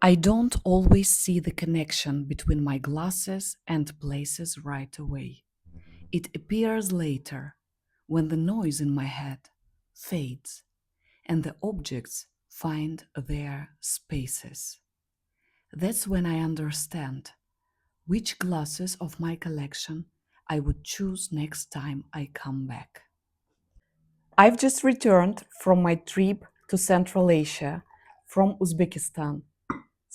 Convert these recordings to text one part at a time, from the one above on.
I don't always see the connection between my glasses and places right away. It appears later, when the noise in my head fades and the objects find their spaces. That's when I understand which glasses of my collection I would choose next time I come back. I've just returned from my trip to Central Asia from Uzbekistan.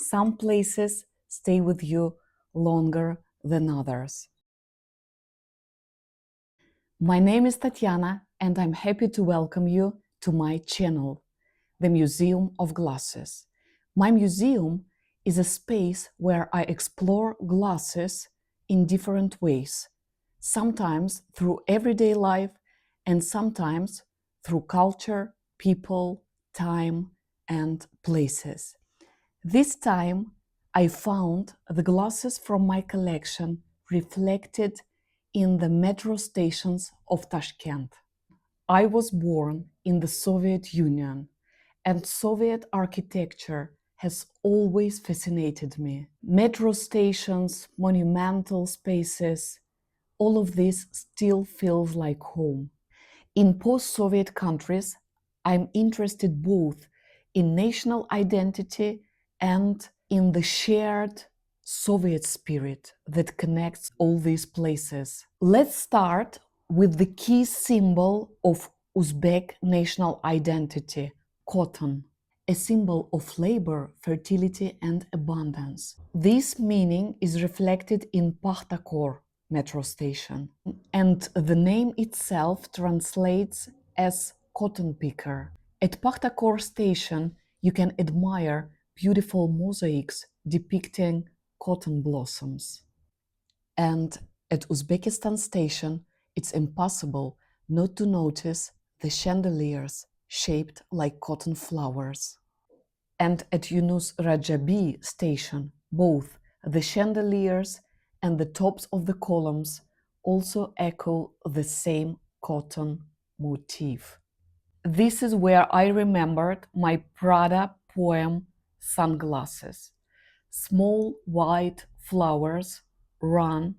Some places stay with you longer than others. My name is Tatiana, and I'm happy to welcome you to my channel, the Museum of Glasses. My museum is a space where I explore glasses in different ways, sometimes through everyday life and sometimes through culture, people, time, and places. This time, I found the glasses from my collection reflected in the metro stations of Tashkent. I was born in the Soviet Union, and Soviet architecture has always fascinated me. Metro stations, monumental spaces, all of this still feels like home. In post-Soviet countries, I'm interested both in national identity and in the shared Soviet spirit that connects all these places. Let's start with the key symbol of Uzbek national identity, cotton, a symbol of labor, fertility, and abundance. This meaning is reflected in Pakhtakor metro station, and the name itself translates as cotton picker. At Pakhtakor station, you can admire beautiful mosaics depicting cotton blossoms. And at Uzbekistan station, it's impossible not to notice the chandeliers shaped like cotton flowers. And at Yunus Rajabi station, both the chandeliers and the tops of the columns also echo the same cotton motif. This is where I remembered my Prada Poeme sunglasses. Small white flowers run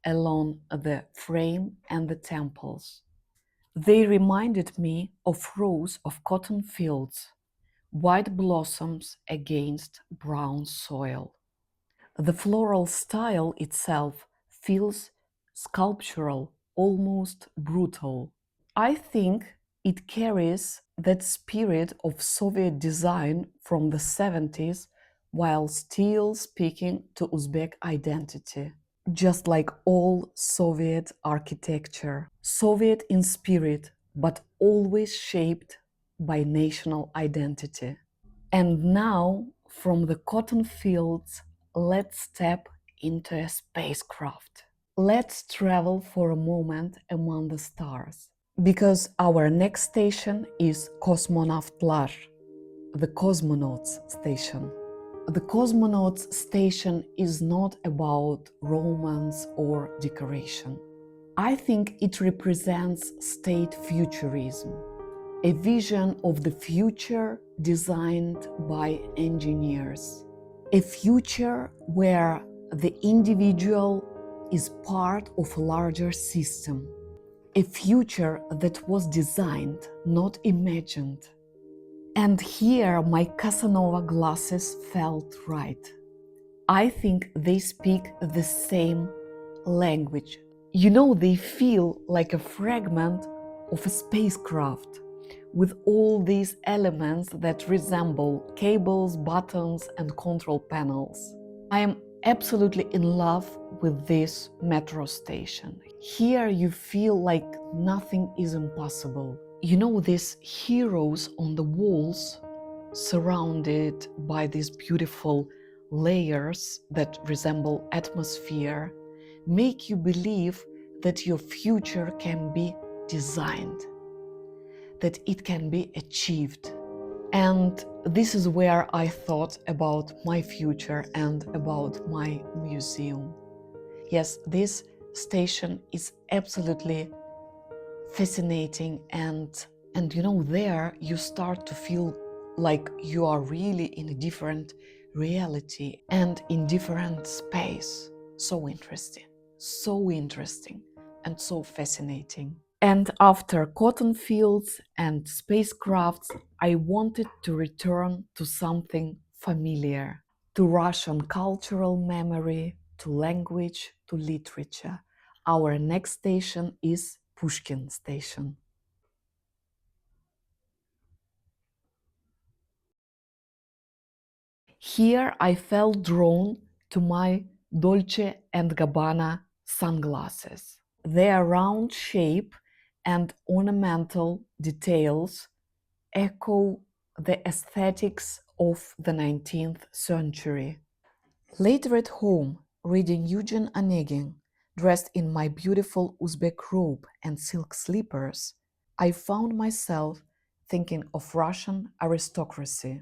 along the frame and the temples. They reminded me of rows of cotton fields, white blossoms against brown soil. The floral style itself feels sculptural, almost brutal. I think it carries that spirit of Soviet design from the 70s while still speaking to Uzbek identity. Just like all Soviet architecture, Soviet in spirit, but always shaped by national identity. And now, from the cotton fields, let's step into a spacecraft. Let's travel for a moment among the stars, because our next station is Kosmonavtlar, the cosmonauts station. The cosmonauts station is not about romance or decoration. I think it represents state futurism, a vision of the future designed by engineers, a future where the individual is part of a larger system, a future that was designed, not imagined. And here my Casanova glasses felt right. I think they speak the same language. You know, they feel like a fragment of a spacecraft with all these elements that resemble cables, buttons, and control panels. I am absolutely in love with this metro station. Here you feel like nothing is impossible. You know, these heroes on the walls, surrounded by these beautiful layers that resemble atmosphere, make you believe that your future can be designed, that it can be achieved. And this is where I thought about my future and about my museum. Yes, this station is absolutely fascinating, and you know, there you start to feel like you are really in a different reality and in different space. So interesting and so fascinating. And after cotton fields and spacecrafts, I wanted to return to something familiar, to Russian cultural memory, to language, to literature. Our next station is Pushkin station. Here I felt drawn to my Dolce and Gabbana sunglasses. Their round shape and ornamental details echo the aesthetics of the 19th century. Later at home, reading Eugen Onegin, dressed in my beautiful Uzbek robe and silk slippers, I found myself thinking of Russian aristocracy.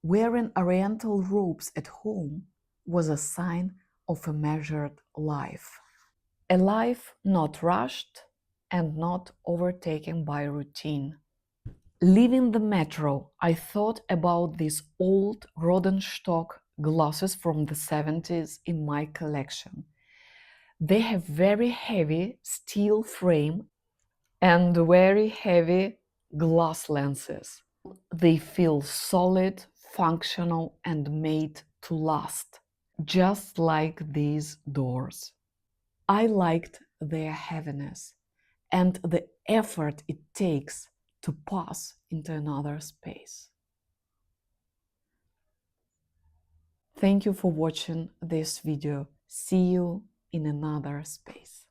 Wearing oriental robes at home was a sign of a measured life. A life not rushed and not overtaken by routine. Leaving the metro, I thought about these old Rodenstock glasses from the 70s in my collection. They have very heavy steel frame and very heavy glass lenses. They feel solid, functional, and made to last, just like these doors. I liked their heaviness and the effort it takes to pass into another space. Thank you for watching this video. See you in another space.